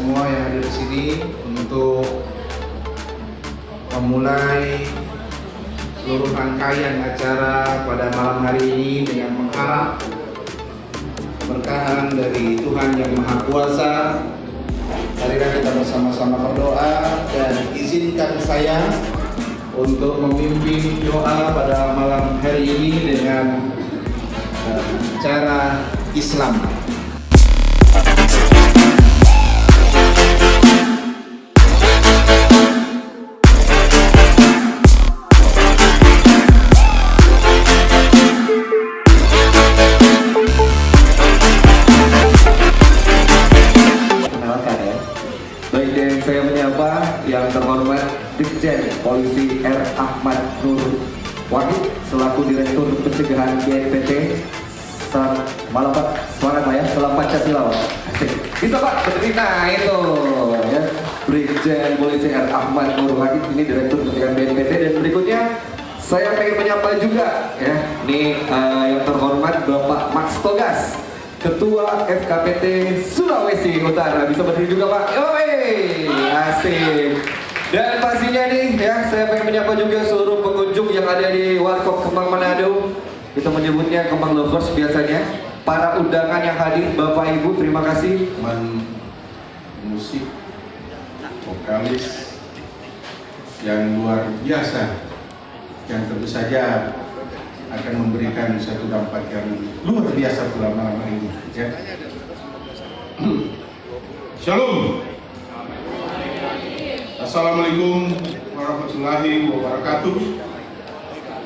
semua yang hadir di sini untuk memulai seluruh rangkaian acara pada malam hari ini dengan mengharap keberkahan dari Tuhan yang Maha Kuasa. Marilah kita bersama-sama berdoa dan izinkan saya untuk memimpin doa pada malam hari ini dengan cara Islam. Baik, dan saya menyapa yang terhormat Brigjen Polisi R. Ahmad Nur Wahid selaku Direktur Pencegahan BNPT. Selamat malam Pak, semangat Pak ya, salam Pancasila Pak. Asik. Bisa Pak, berdiri, nah itu ya. Brigjen Polisi R. Ahmad Nur Wahid ini Direktur Pencegahan BNPT. Dan berikutnya saya pengen menyapa juga ya, nih yang terhormat Bapak Max Togas, Ketua FKPT Sulawesi Utara. Bisa berdiri juga Pak. Yoi, asik. Dan pastinya nih ya, saya pengen menyapa juga seluruh pengunjung yang ada di Warkop Kemang Manado. Kita menyebutnya Kemang Lovers biasanya. Para undangan yang hadir, Bapak Ibu, terima kasih. Teman musik, vokalis yang luar biasa, yang tentu saja akan memberikan satu dampak yang luar biasa pula malam hari ini. Ya. Shalom. Assalamualaikum warahmatullahi wabarakatuh.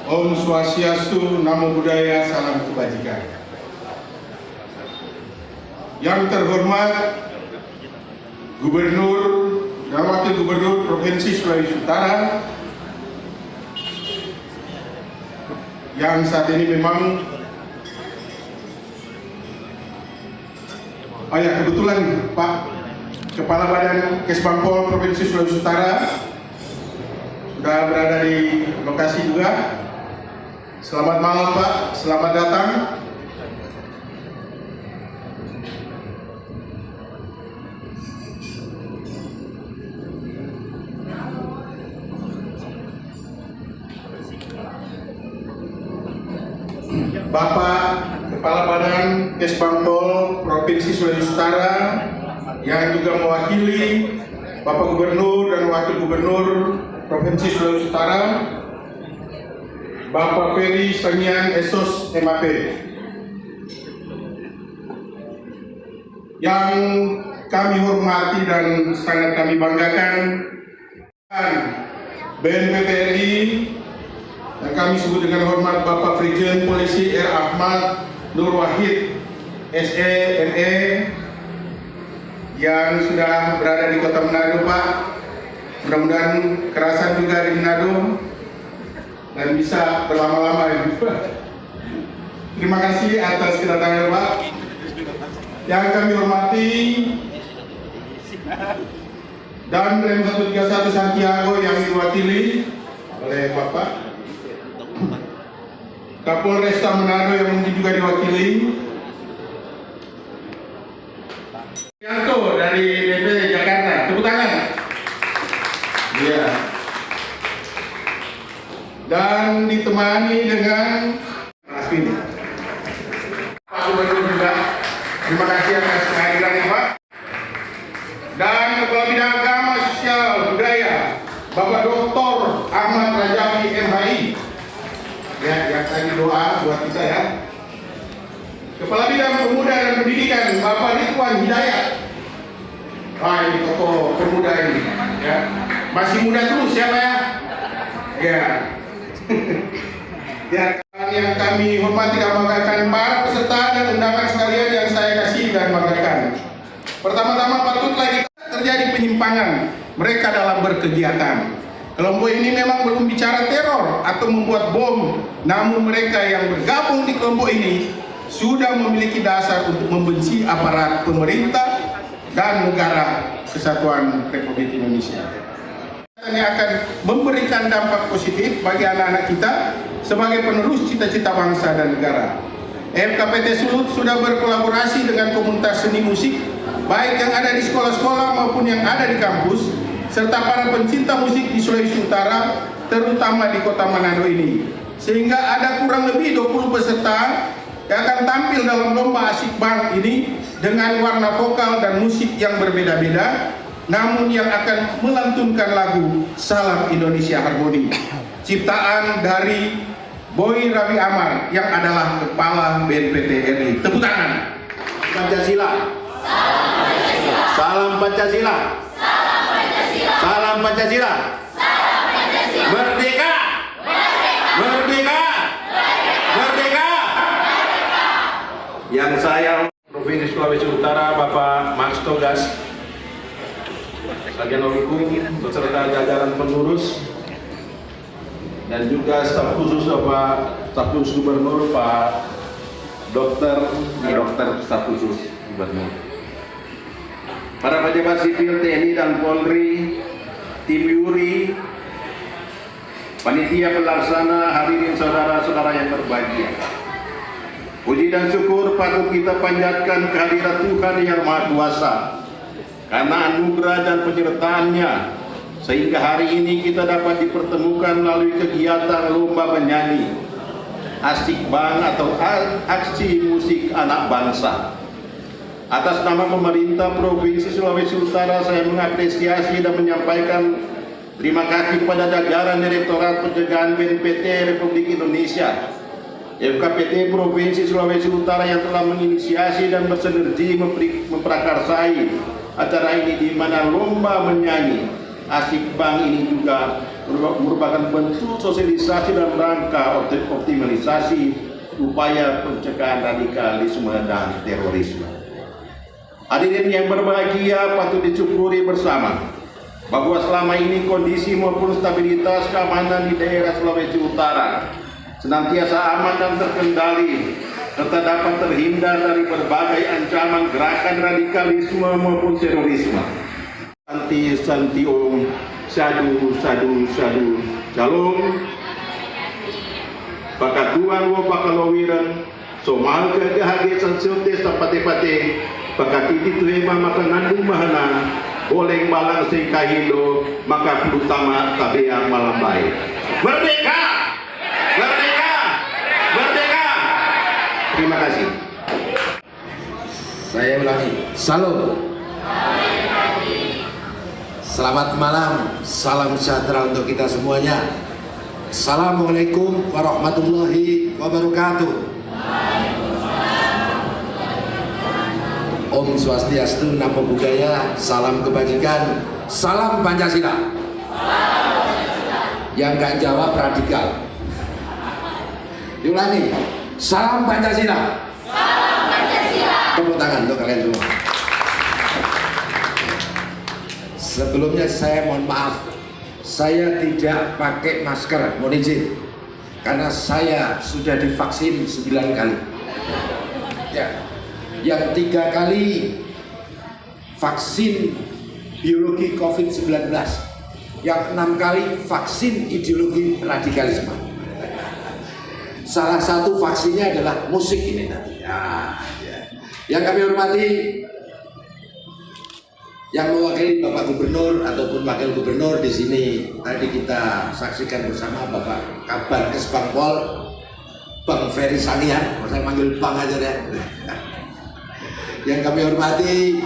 Om Swastiastu, Namo Buddhaya, salam kebajikan. Yang terhormat Gubernur dan Wakil Gubernur Provinsi Sulawesi Utara, yang saat ini memang kebetulan Pak Kepala Badan Kesbangpol Provinsi Sulawesi Utara sudah berada di lokasi juga. Selamat malam Pak, selamat datang. Bapak Kepala Badan Kesbangpol Provinsi Sulawesi Utara yang juga mewakili Bapak Gubernur dan Wakil Gubernur Provinsi Sulawesi Utara, Bapak Ferry Sangiang Esos MAP, yang kami hormati dan sangat kami banggakan, BNPT RI yang kami sebut dengan hormat Bapak Brigjen Polisi R. Ahmad Nur Wahid SE ME yang sudah berada di Kota Manado Pak. Mudah-mudahan kerasan juga di Manado dan bisa berlama-lama. Terima kasih atas kedatangan Pak. Yang kami hormati dan Rem 131 Santiago yang diwakili oleh Bapak Kapolresta Manado yang mungkin juga diwakili, Yanto dari DPD Jakarta, tepuk tangan. Iya. Dan ditemani dengan Rasmin. Pak Gubernur juga, terima kasih atas kehadirannya Pak. Dan Kepala Bidang Agama, Sosial, Budaya, Bapak Dr. Ahmad Rajawi MHI. Ya, yang tadi doa buat kita ya. Kepala Bidang Pemuda dan Pendidikan, Bapak Ridwan Hidayat. Wah, ini tokoh pemuda ini, ya. Masih muda terus ya, Pak ya. Ya. Ya, yang kami hormati dan banggakan para peserta dan undangan sekalian yang saya kasih dan banggakan. Pertama-tama patutlah kita terjadi penyimpangan mereka dalam berkegiatan. Kelompok ini memang belum bicara teror atau membuat bom, namun mereka yang bergabung di kelompok ini sudah memiliki dasar untuk membenci aparat pemerintah dan negara kesatuan Republik Indonesia. Ini akan memberikan dampak positif bagi anak-anak kita sebagai penerus cita-cita bangsa dan negara. FKPT Sulut sudah berkolaborasi dengan komunitas seni musik baik yang ada di sekolah-sekolah maupun yang ada di kampus, serta para pencinta musik di Sulawesi Utara, terutama di kota Manado ini. Sehingga ada kurang lebih 20 peserta yang akan tampil dalam lomba Asik Bang ini dengan warna vokal dan musik yang berbeda-beda, namun yang akan melantunkan lagu Salam Indonesia Harmoni, ciptaan dari Boy Rawi Amar yang adalah Kepala BNPT RI. Tepuk tangan. Pancasila. Salam Pancasila. Salam Pancasila. Merdeka. Merdeka. Merdeka. Yang saya Provinsi Sulawesi Utara, Bapak Max Togas, Sarjana Hukum beserta jajaran pengurus dan juga staf khusus Bapak Staf Khusus Gubernur Pak Dokter Staf Khusus Gubernur, para pejabat sipil TNI dan Polri, tim Yuri, panitia pelaksana, hadirin saudara-saudara yang berbahagia. Puji dan syukur patut kita panjatkan kehadirat Tuhan yang Maha Kuasa karena anugerah dan penyertaannya, sehingga hari ini kita dapat dipertemukan melalui kegiatan lomba menyanyi Asik Bang atau aksi musik anak bangsa. Atas nama pemerintah Provinsi Sulawesi Utara, saya mengapresiasi dan menyampaikan terima kasih kepada jajaran Direktorat Pencegahan BNPT Republik Indonesia, FKPT Provinsi Sulawesi Utara yang telah menginisiasi dan bersinergi memprakarsai acara ini, di mana lomba menyanyi Asik Bang ini juga merupakan bentuk sosialisasi dalam rangka optimalisasi upaya pencegahan radikalisme dan terorisme. Hadirin yang berbahagia, patut disyukuri bersama bahwa selama ini kondisi maupun stabilitas keamanan di daerah Sulawesi Utara senantiasa aman dan terkendali, serta dapat terhindar dari berbagai ancaman gerakan radikalisme maupun terorisme. Santi om, sadu, shalom. Pakatuan wo pakalawiran, somal kagahage sansiote sa pate-pate, pakatiti tuhema makanandung mahana, boleng balang sing kahilo, maka terutama tabeang malambay. Merdeka! Merdeka! Merdeka! Terima kasih. Saya ulangi, salam. Selamat malam, salam sejahtera untuk kita semuanya. Assalamualaikum warahmatullahi wabarakatuh. Om Swastiastu, Namo Buddhaya, salam kebajikan, salam Pancasila. Yang gak jawab radikal. Diulangi, salam Pancasila. Salam Pancasila. Tepuk tangan untuk kalian semua. Sebelumnya saya mohon maaf, saya tidak pakai masker, mohon izin, karena saya sudah divaksin 9 kali. Ya, yang 3 kali vaksin biologi COVID-19, yang 6 kali vaksin ideologi radikalisme. Salah satu vaksinnya adalah musik ini nanti. Ya. Yang kami hormati, yang mewakili Bapak Gubernur ataupun Wakil Gubernur di sini tadi kita saksikan bersama Bapak Kabagres Bangpol, Bang Ferry Salian, saya manggil Bang aja ya. Yang kami hormati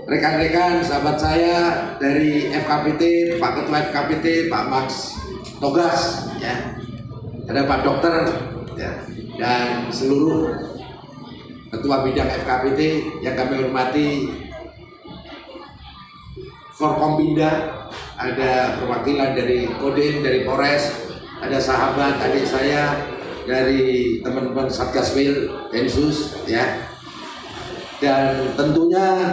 rekan-rekan sahabat saya dari FKPT, Pak Ketua FKPT, Pak Max Togas, ya. Ada Pak Dokter, ya, dan seluruh Ketua Bidang FKPT yang kami hormati. Forkompinda, ada perwakilan dari Kodim, dari Polres, ada sahabat adik saya dari teman-teman Satgas Wil, Densus, ya, dan tentunya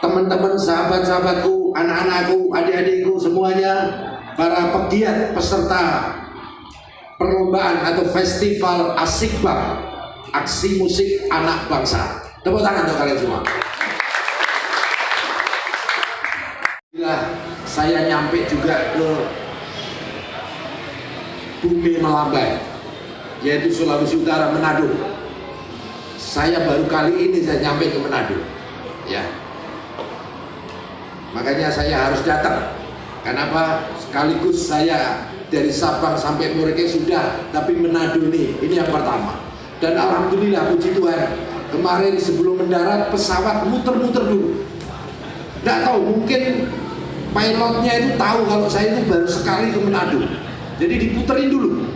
teman-teman, sahabat-sahabatku, anak-anakku, adik-adikku semuanya, para pegiat peserta perlombaan atau festival Asik Bang, aksi musik anak bangsa. Tepuk tangan untuk kalian semua. Saya nyampe juga ke bumi Melambai, yaitu Sulawesi Utara, Manado. Saya baru kali ini saya nyampe ke Manado, ya. Makanya saya harus datang. Kenapa? Sekaligus saya dari Sabang sampai Merauke sudah, tapi Manado ini yang pertama. Dan alhamdulillah puji Tuhan, kemarin sebelum mendarat pesawat muter-muter dulu. Nggak tahu, mungkin pilotnya itu tahu kalau saya itu baru sekali ke Manado, jadi diputerin dulu.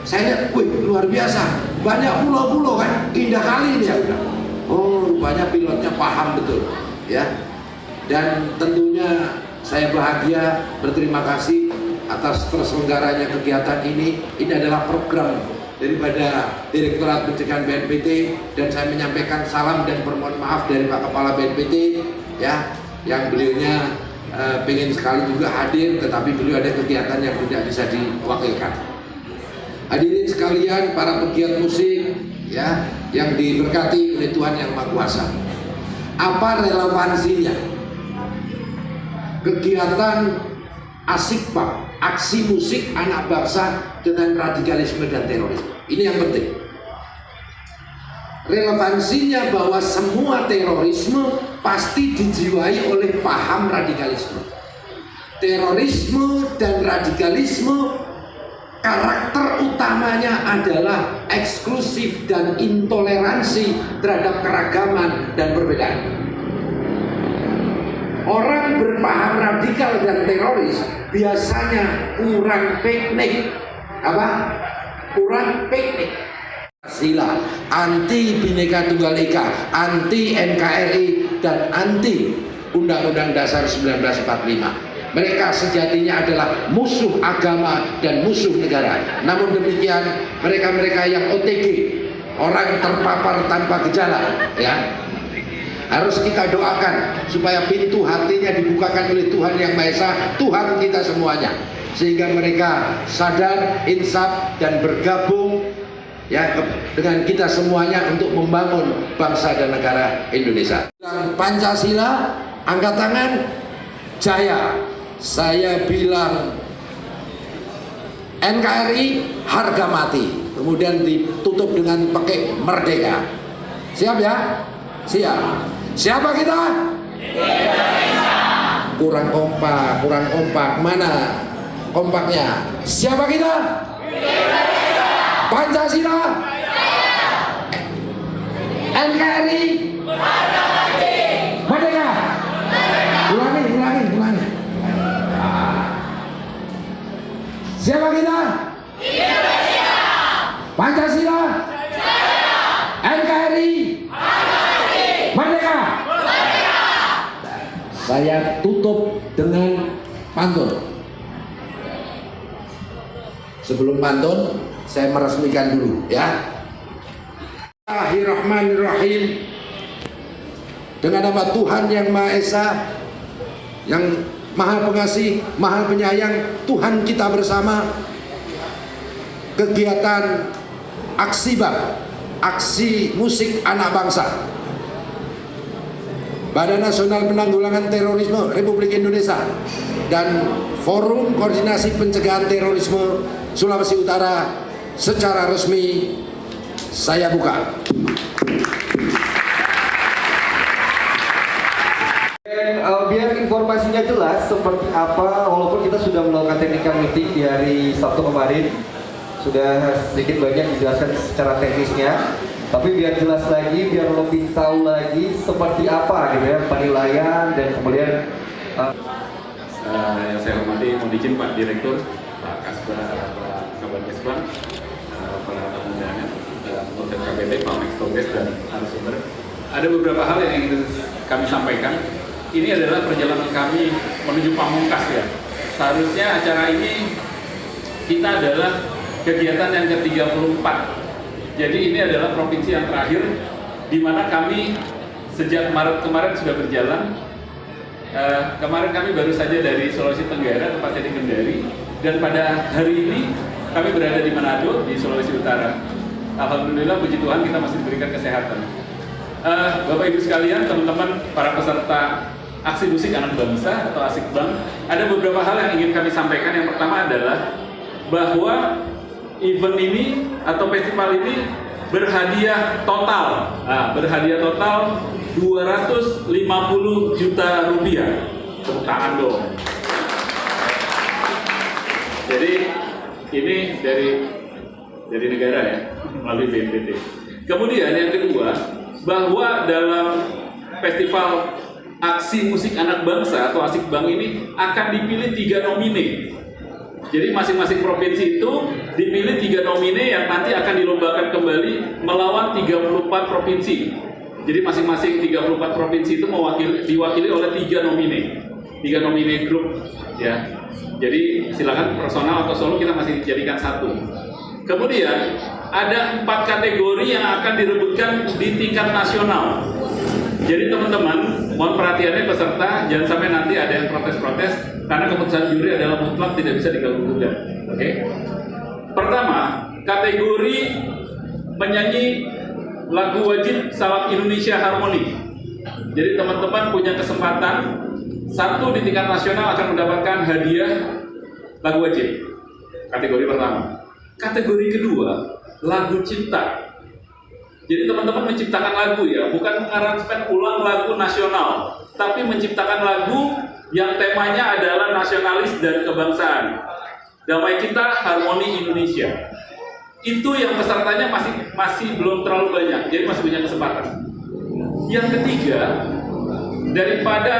Saya lihat, wih luar biasa, banyak pulau-pulau kan, indah kali ini ya udah. Oh rupanya pilotnya paham betul, ya. Dan tentunya saya bahagia, berterima kasih atas terselenggaranya kegiatan ini. Ini adalah program daripada Direktorat Pencegahan BNPT, dan saya menyampaikan salam dan permohonan maaf dari Pak Kepala BNPT, ya, yang beliaunya pengen sekali juga hadir, tetapi beliau ada kegiatan yang tidak bisa diwakilkan. Hadirin sekalian, para pegiat musik, ya, yang diberkati oleh Tuhan Yang Maha Kuasa. Apa relevansinya kegiatan Asikbang, aksi musik anak bangsa, dengan radikalisme dan terorisme? Ini yang penting. Relevansinya bahwa semua terorisme pasti dijiwai oleh paham radikalisme. Terorisme dan radikalisme karakter utamanya adalah eksklusif dan intoleransi terhadap keragaman dan perbedaan. Orang berpaham radikal dan teroris biasanya kurang piknik. Apa? Kurang piknik. Sila, anti Bhinneka Tunggal Ika, anti NKRI, dan anti Undang-Undang Dasar 1945. Mereka sejatinya adalah musuh agama dan musuh negara. Namun demikian, mereka-mereka yang OTG, orang terpapar tanpa gejala, ya, harus kita doakan supaya pintu hatinya dibukakan oleh Tuhan Yang Maha Esa, Tuhan kita semuanya, sehingga mereka sadar, insaf, dan bergabung, ya, dengan kita semuanya untuk membangun bangsa dan negara Indonesia. Pancasila, angkat tangan, jaya. Saya bilang NKRI, harga mati. Kemudian ditutup dengan pakai merdeka. Siap ya? Siap. Siapa kita? Kurang kompak. Mana kompaknya? Siapa kita? Pancasila, NKRI, merdeka. Ulangi. Siapa kita? Pancasila, NKRI, merdeka. Saya tutup dengan pantun. Sebelum pantun, saya meresmikan dulu, ya. Bismillahirrahmanirrahim. Dengan nama Tuhan Yang Maha Esa, yang Maha Pengasih, Maha Penyayang, Tuhan kita bersama. Kegiatan Aksibang, aksi musik anak bangsa, Badan Nasional Penanggulangan Terorisme Republik Indonesia, dan Forum Koordinasi Pencegahan Terorisme Sulawesi Utara secara resmi saya buka. Dan biar informasinya jelas seperti apa, walaupun kita sudah melakukan technical meeting di hari Sabtu kemarin, sudah sedikit banyak dijelaskan secara teknisnya, tapi biar jelas lagi, biar lebih tahu lagi seperti apa gitu ya penilaian dan kemudian yang saya hormati, mohon izin Pak Direktur, Pak Kasbar, Pak Kabar Kesbang, para tamu undangan, Hotel KBT, Pak Max Toges, dan narasumber. Ada beberapa hal yang ingin kami sampaikan. Ini adalah perjalanan kami menuju Pamungkas, ya. Seharusnya acara ini kita adalah kegiatan yang ke-34. Jadi ini adalah provinsi yang terakhir di mana kami sejak Maret kemarin sudah berjalan. Kemarin kami baru saja dari Sulawesi Tenggara, tepatnya di Kendari, dan pada hari ini kami berada di Manado, di Sulawesi Utara. Alhamdulillah, puji Tuhan, kita masih diberikan kesehatan. Bapak Ibu sekalian, teman-teman, para peserta aksi musik anak bangsa atau Asikbang, ada beberapa hal yang ingin kami sampaikan. Yang pertama adalah bahwa event ini atau festival ini berhadiah total. Nah, berhadiah total 250 juta rupiah. Tepuk tangan dong. Jadi ini dari negara ya, melalui BNPT. Kemudian yang kedua, bahwa dalam festival aksi musik anak bangsa atau Asikbang ini akan dipilih 3 nomine. Jadi masing-masing provinsi itu dipilih 3 nomine yang nanti akan dilombakan kembali melawan 34 provinsi. Jadi masing-masing 34 provinsi itu diwakili oleh 3 nomine. 3 nomine grup ya. Jadi silakan personal atau solo kita masih dijadikan 1. Kemudian ada 4 kategori yang akan direbutkan di tingkat nasional. Jadi teman-teman, mohon perhatiannya peserta, jangan sampai nanti ada yang protes-protes karena keputusan juri adalah mutlak, tidak bisa diganggu-gugat. Oke? Pertama, kategori menyanyi lagu wajib Salam Indonesia Harmoni. Jadi teman-teman punya kesempatan 1 di tingkat nasional akan mendapatkan hadiah lagu wajib. Kategori pertama. Kategori kedua, lagu cipta. Jadi teman-teman menciptakan lagu ya, bukan mengaransemen ulang lagu nasional, tapi menciptakan lagu yang temanya adalah nasionalis dan kebangsaan. Damai kita, harmoni Indonesia. Itu yang pesertanya masih belum terlalu banyak, jadi masih punya kesempatan. Yang ketiga, daripada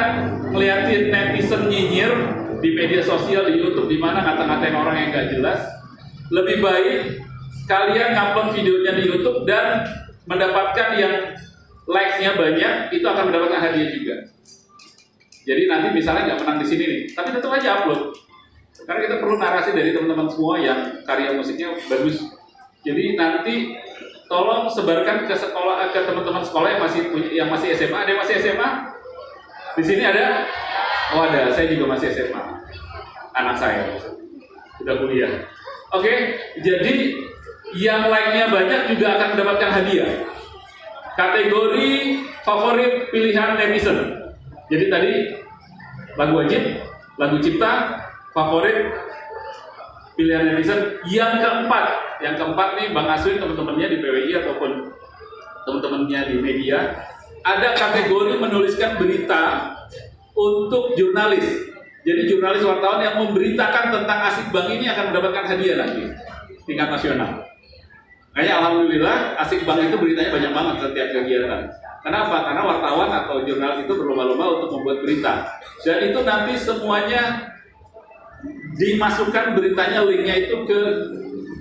ngeliatin netizen nyinyir di media sosial, di YouTube, di mana ngata-ngatain orang yang nggak jelas, lebih baik kalian ngupload videonya di YouTube dan mendapatkan yang likes-nya banyak, itu akan mendapatkan hadiah juga. Jadi nanti misalnya nggak menang di sini nih, tapi tetap aja upload. Karena kita perlu narasi dari teman-teman semua yang karya musiknya bagus. Jadi nanti tolong sebarkan ke sekolah, ke teman-teman sekolah yang masih SMA. Ada yang masih SMA? Di sini ada? Oh ada, saya juga masih SMA. Anak saya sudah kuliah. Oke, jadi yang like-nya banyak juga akan mendapatkan hadiah. Kategori favorit pilihan netizen. Jadi tadi lagu wajib, lagu cipta, favorit pilihan netizen. Yang keempat nih Bang Aswin, teman-temannya di PWI ataupun teman-temannya di media, ada kategori menuliskan berita untuk jurnalis. Jadi jurnalis wartawan yang memberitakan tentang Asikbang ini akan mendapatkan hadiah lagi tingkat nasional. Kayaknya alhamdulillah Asikbang itu beritanya banyak banget setiap kegiatan. Kenapa? Karena wartawan atau jurnalis itu berlomba-lomba untuk membuat berita. Dan itu nanti semuanya dimasukkan beritanya, linknya itu ke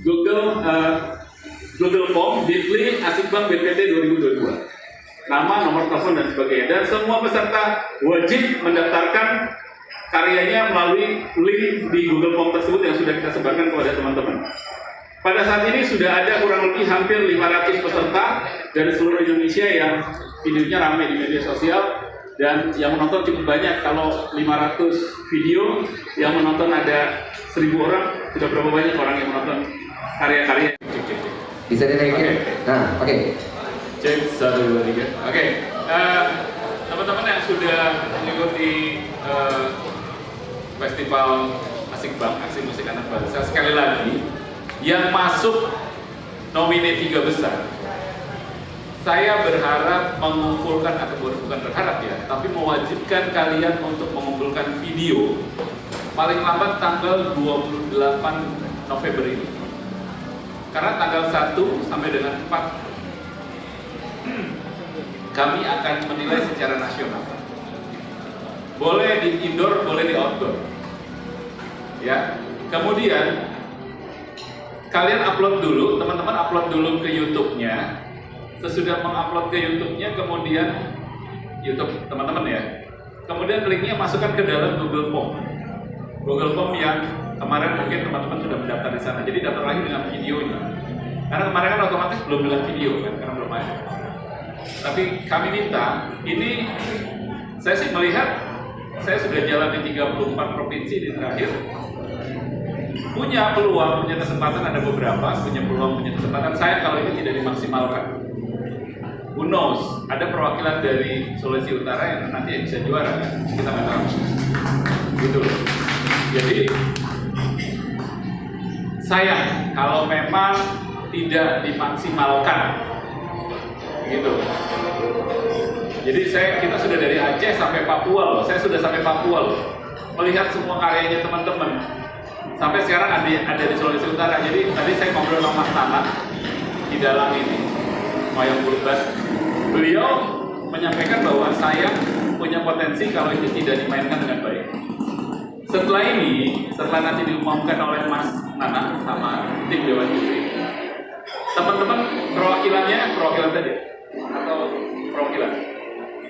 Google Form Bitly Asikbang BNPT 2022. Nama, nomor telepon dan sebagainya. Dan semua peserta wajib mendaftarkan karyanya melalui link di Google Form tersebut yang sudah kita sebarkan kepada teman-teman. Pada saat ini sudah ada kurang lebih hampir 500 peserta dari seluruh Indonesia yang videonya ramai di media sosial dan yang menonton cukup banyak. Kalau 500 video yang menonton ada 1000 orang, sudah berapa banyak orang yang menonton karya-karya? Bisa dinaikin? Okay. Nah, oke. Cek 1, 2, 3. Oke. Teman-teman yang sudah mengikuti festival Asikbang, aksi musik anak bangsa, sekali lagi yang masuk nomine 3 besar, saya berharap mengumpulkan, atau bukan berharap ya, tapi mewajibkan kalian untuk mengumpulkan video paling lambat tanggal 28 November ini. Karena tanggal 1 sampai dengan 4 kami akan menilai secara nasional. Boleh di indoor, boleh di outdoor. Ya. Kemudian kalian upload dulu, teman-teman upload dulu ke YouTube-nya. Sesudah mengupload ke YouTube-nya, kemudian YouTube teman-teman ya. Kemudian linknya masukkan ke dalam Google Form. Google Form yang kemarin mungkin teman-teman sudah mendaftar di sana. Jadi daftar lagi dengan videonya. Karena kemarin kan otomatis belum dengan video kan, karena belum ada. Tapi kami minta, ini saya sih melihat, saya sudah jalan di 34 provinsi di terakhir, punya peluang, punya kesempatan, ada beberapa punya peluang, punya kesempatan. Saya kalau ini tidak dimaksimalkan, who knows, ada perwakilan dari Sulawesi Utara yang nanti bisa juara kan? Kita nggak tahu gitu loh. Jadi sayang kalau memang tidak dimaksimalkan, gitu. Jadi kita sudah dari Aceh sampai Papua loh, saya sudah sampai Papua loh, melihat semua karyanya teman-teman. Sampai sekarang ada di Sulawesi Utara. Jadi tadi saya ngobrol sama Mas Nana di dalam ini, Wayang Purban. Beliau menyampaikan bahwa saya punya potensi kalau itu tidak dimainkan dengan baik. Setelah nanti diumumkan oleh Mas Nana sama tim Dewan Juri, teman-teman perwakilan saja atau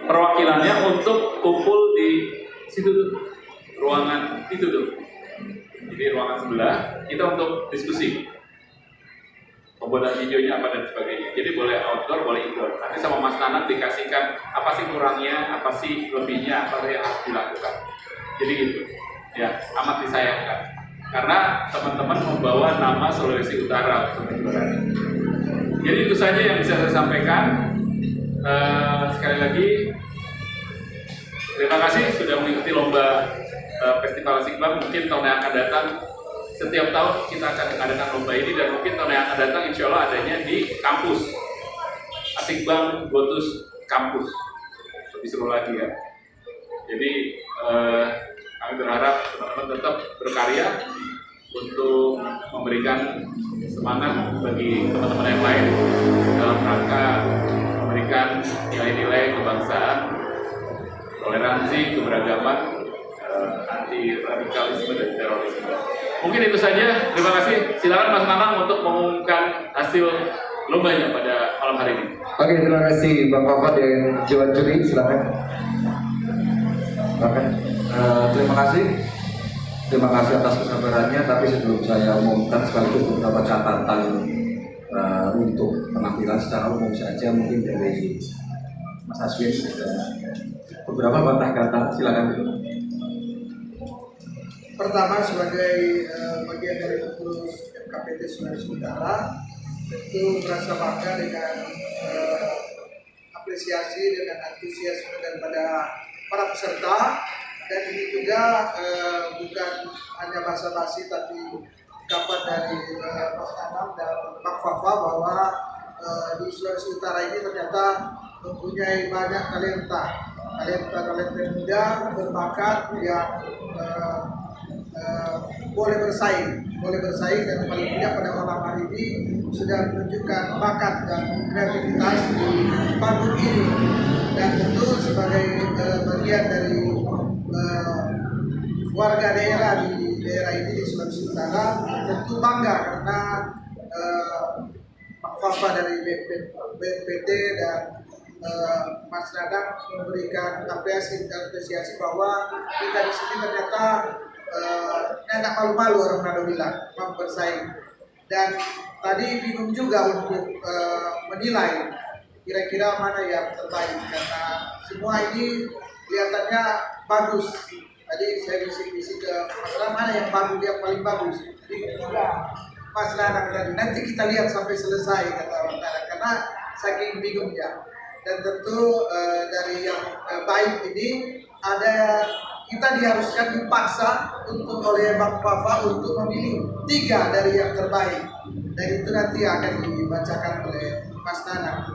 perwakilannya untuk kumpul di situ tuh, ruangan itu tuh. Jadi ruangan sebelah kita untuk diskusi pembuatan videonya apa dan sebagainya. Jadi boleh outdoor, boleh indoor. Nanti sama Mas Nana dikasihkan apa sih kurangnya, apa sih lebihnya, apa yang harus dilakukan. Jadi gitu. Ya, amat disayangkan. Karena teman-teman membawa nama Sulawesi Utara untuk kejuaraan. Jadi itu saja yang bisa saya sampaikan. Sekali lagi, terima kasih sudah mengikuti lomba Festival Asikbang. Mungkin tahun yang akan datang, setiap tahun kita akan mengadakan lomba ini, dan mungkin tahun yang akan datang insya Allah adanya di kampus Asikbang Gotus kampus, lebih seru lagi ya. Jadi kami berharap teman-teman tetap berkarya untuk memberikan semangat bagi teman-teman yang lain dalam rangka memberikan nilai-nilai kebangsaan, toleransi, keberagaman, anti radikalisme dan terorisme. Mungkin itu saja. Terima kasih. Silakan Mas Nanang untuk mengumumkan hasil lombanya pada malam hari ini. Oke, terima kasih Bang Fafat dan Dewan Juri. Silakan. Terima kasih atas kesabarannya. Tapi sebelum saya umumkan sekaligus beberapa catatan untuk penampilan secara umum saja, mungkin dari Mas Aswin ada beberapa patah kata. Silakan. Pertama, sebagai bagian dari pengurus FKPT Sulawesi Utara, tentu merasa bangga dengan apresiasi dengan antusiasme daripada para peserta, dan ini juga bukan hanya basa-basi tapi ungkapan dari Mas Anam dan Pak Fafa bahwa di Sulawesi Utara ini ternyata mempunyai banyak talenta muda berbakat yang boleh bersaing dan paling tidak pada malam hari ini sudah menunjukkan bakat dan kreativitas di panggung ini. Dan tentu sebagai bagian dari warga daerah di daerah ini di Sulawesi Utara, tentu bangga karena Pak Fafa dari BNPT dan Mas Nadang memberikan apresiasi bahwa kita di sini ternyata enak malu-malu, orang Nado bilang, mampu bersaing. Dan tadi bingung juga untuk menilai kira-kira mana yang terbaik, karena semua ini kelihatannya bagus. Tadi saya bisik-bisik ke Mas Nadang, mana yang bagus, yang paling bagus. Mas Nadang tadi, nanti kita lihat sampai selesai, kata Mas Nadang, karena saking bingungnya. Dan tentu dari yang baik ini ada, kita diharuskan dipaksa oleh Bang Fafa untuk memilih 3 dari yang terbaik, dan itu nanti akan dibacakan oleh Mas Nana.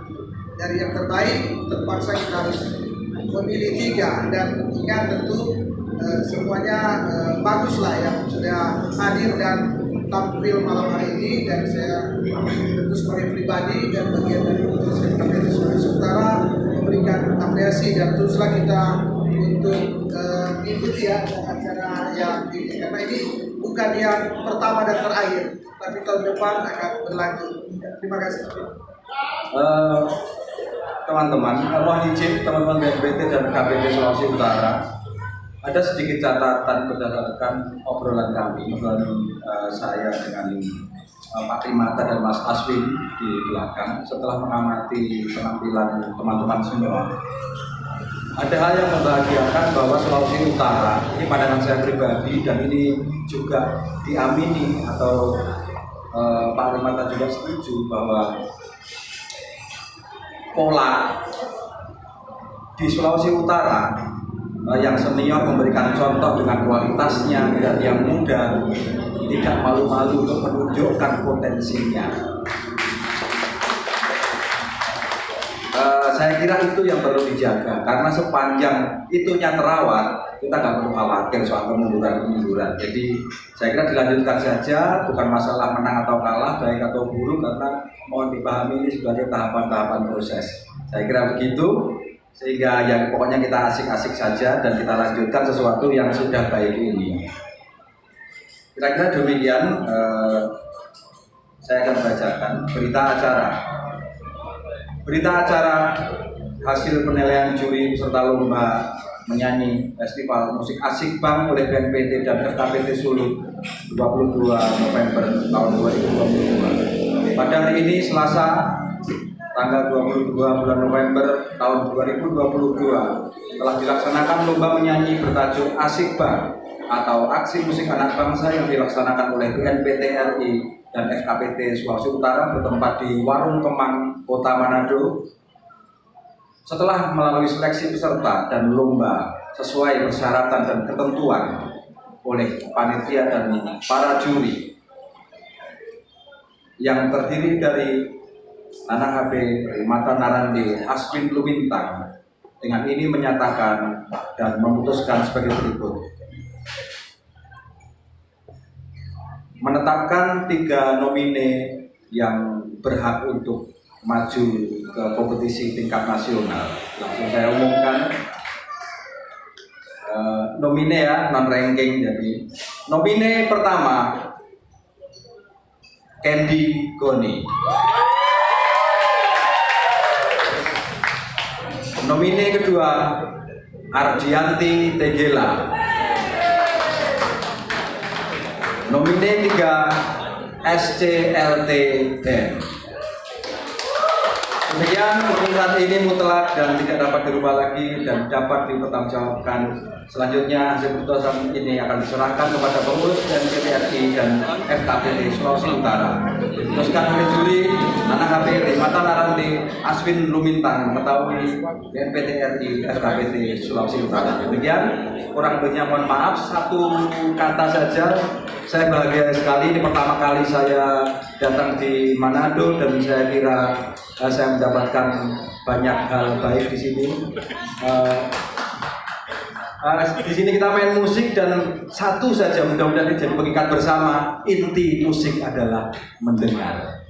Dari yang terbaik terpaksa kita harus memilih 3, dan ingat tentu semuanya baguslah yang sudah hadir dan tampil malam hari ini. Dan saya tentu sebagai pribadi dan bagian dari pengurus FKPT Sulawesi Utara memberikan apresiasi, dan teruslah kita untuk mengikuti ya acara yang ini, karena ini bukan yang pertama dan terakhir, tapi tahun depan akan berlanjut. Terima kasih. Teman-teman, mohon izin teman-teman BNPT dan KPT Sulawesi Utara, ada sedikit catatan berdasarkan obrolan saya dengan Pak Primata dan Mas Aswin di belakang setelah mengamati penampilan teman-teman semua. Ada hal yang membahagiakan bahwa Sulawesi Utara, ini pandangan saya pribadi dan ini juga diamini atau Pak Primata juga setuju, bahwa pola di Sulawesi Utara yang senior memberikan contoh dengan kualitasnya, dan yang muda tidak malu-malu untuk menunjukkan potensinya. Saya kira itu yang perlu dijaga, karena sepanjang itunya terawat, kita nggak perlu khawatir soal kemunduran. Jadi saya kira dilanjutkan saja, bukan masalah menang atau kalah, baik atau buruk, karena mohon dipahami ini sebagai tahapan-tahapan proses. Saya kira begitu, sehingga yang pokoknya kita asik-asik saja dan kita lanjutkan sesuatu yang sudah baik ini. Kira-kira demikian. Saya akan bacakan berita acara hasil penilaian juri peserta lomba menyanyi Festival Musik Asik Bang oleh BNPT dan FKPT Solo 22 November tahun 2022. Pada hari ini Selasa tanggal 22 bulan November tahun 2022 telah dilaksanakan lomba menyanyi bertajuk Asik Bang atau Aksi Musik Anak Bangsa yang dilaksanakan oleh BNPT RI dan FKPT Sulawesi Utara bertempat di Warung Kemang, Kota Manado. Setelah melalui seleksi peserta dan lomba sesuai persyaratan dan ketentuan oleh panitia dan para juri yang terdiri dari Nana HP, Rimata Narandi, Aswin Luwintang, dengan ini menyatakan dan memutuskan sebagai berikut. Menetapkan 3 nomine yang berhak untuk maju ke kompetisi tingkat nasional. Langsung saya umumkan nomine ya, non ranking. Jadi nomine pertama Candy Goni. Nomine kedua Ardianti Tegela. Nomine 3 SCLT Den. Demikian keputusan ini mutlak dan tidak dapat dirubah lagi dan dapat dipertanggungjawabkan. Selanjutnya hasil keputusan ini akan diserahkan kepada pengurus BNPT RI dan FKPT Sulawesi Utara. Diputuskan oleh juri Nana HP, Rimata Narandi, Aswin Lumintang, mengetahui BNPT RI FKPT Sulawesi Utara. Demikian, kurang lebihnya mohon maaf. Satu kata saja, saya bahagia sekali. Ini pertama kali saya datang di Manado dan saya kira saya mendapatkan banyak hal baik di sini. Di sini kita main musik dan satu saja mudah-mudahan jadi pengikat bersama, inti musik adalah mendengar.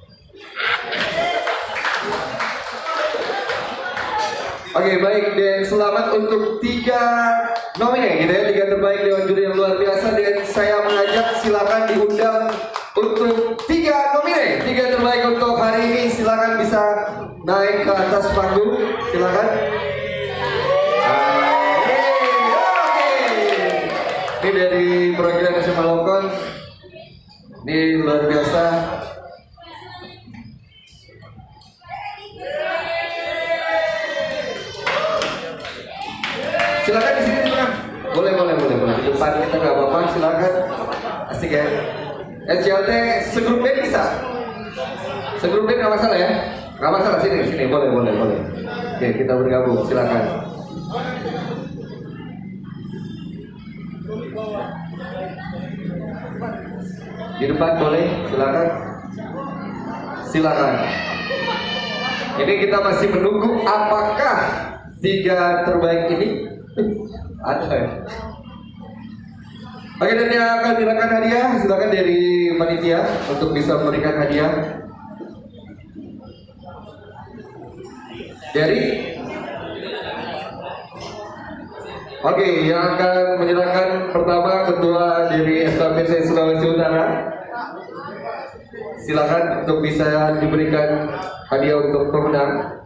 Oke, baik, dan selamat untuk 3 nomine gitu ya, 3 terbaik Dewan Juri yang luar biasa. Dan saya mengajak silakan diundang untuk 3 nomine, 3 terbaik untuk hari ini. Silakan bisa naik ke atas panggung, silakan. Ini dari program SMA Lokon, ini luar biasa. Silakan di sini tengah. Boleh. Di depan kita nggak apa-apa. Silakan. Asik ya. SCLT segrup band bisa. Segrup band nggak masalah ya. Nggak masalah sini. Boleh. Oke, kita bergabung. Silakan. Di depan boleh. Silakan. Ini kita masih menunggu apakah 3 terbaik ini ada ya? Oke, dan yang akan diberikan hadiah silakan dari panitia untuk bisa memberikan hadiah. Dari oke, yang akan menyerahkan pertama Ketua dari FKPT Sulawesi Utara. Silakan untuk bisa diberikan hadiah untuk pemenang.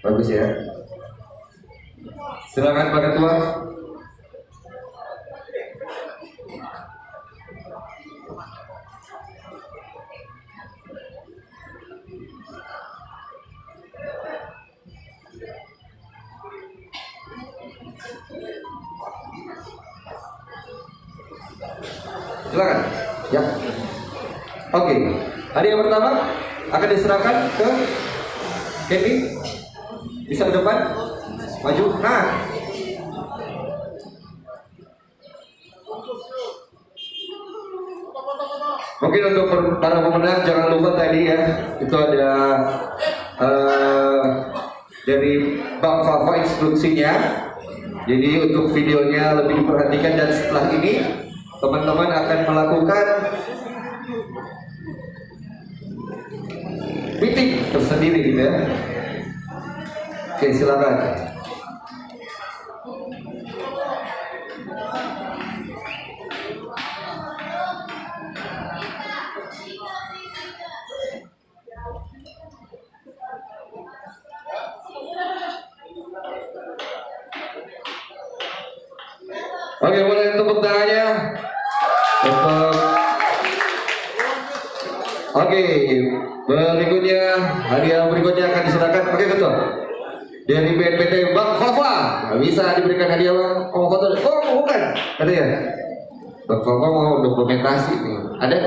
Bagus ya. Silakan Pak Ketua. Silakan. Ya. Oke. Hadiah pertama akan diserahkan ke Kevin. Bisa ke depan, maju. Nah, Mungkin untuk para pemenang jangan lupa tadi ya, itu ada dari Bang Fafa instruksinya. Jadi untuk videonya lebih diperhatikan, dan setelah ini teman-teman akan melakukan meeting tersendiri gitu ya. Oke, silakan. Oke, boleh tepuk tangannya untuk. Oke, berikutnya hadiah berikutnya akan diserahkan. Oke, betul. Dari BNPT Bang Fafa bisa diberikan hadiah Bang. Oh, foto. Oh, bukan. Ada ya? Bang Fafa mau dokumentasi nih. Ada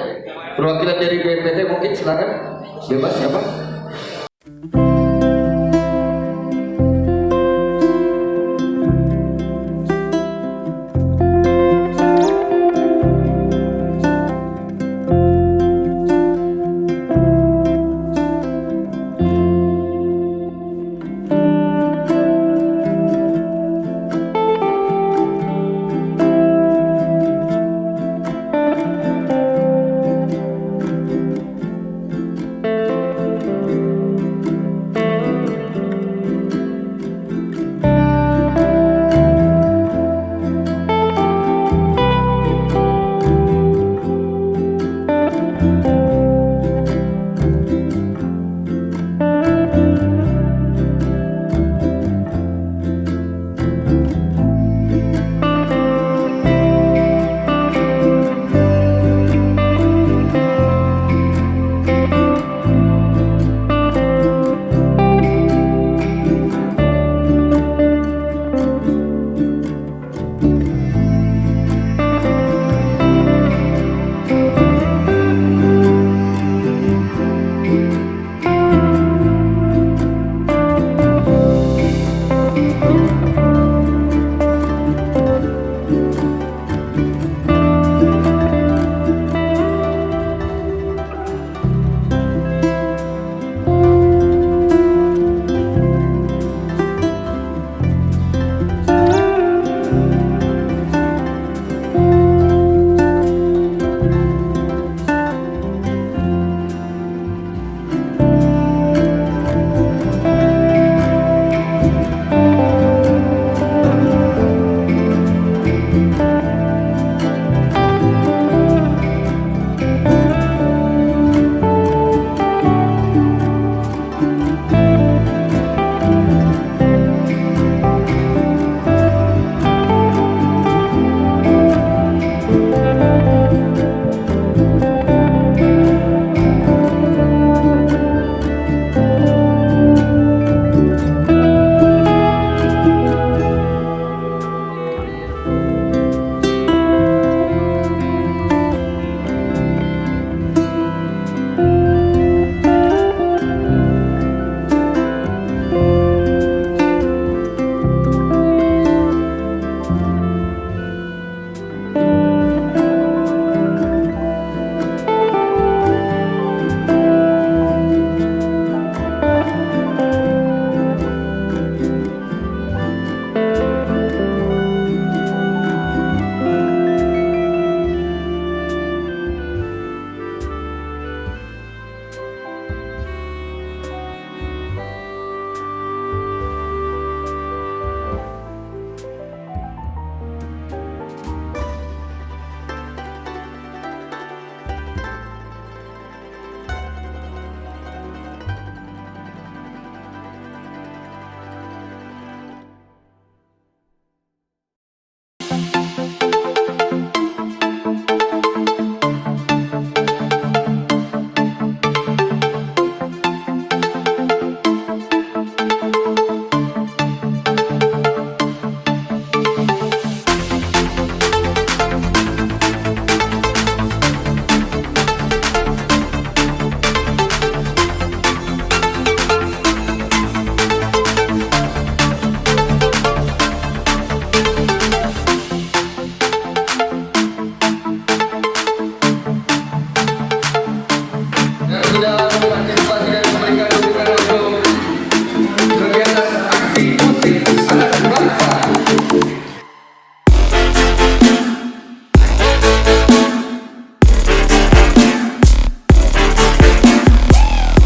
perwakilan dari BNPT mungkin silakan. Bebas siapa?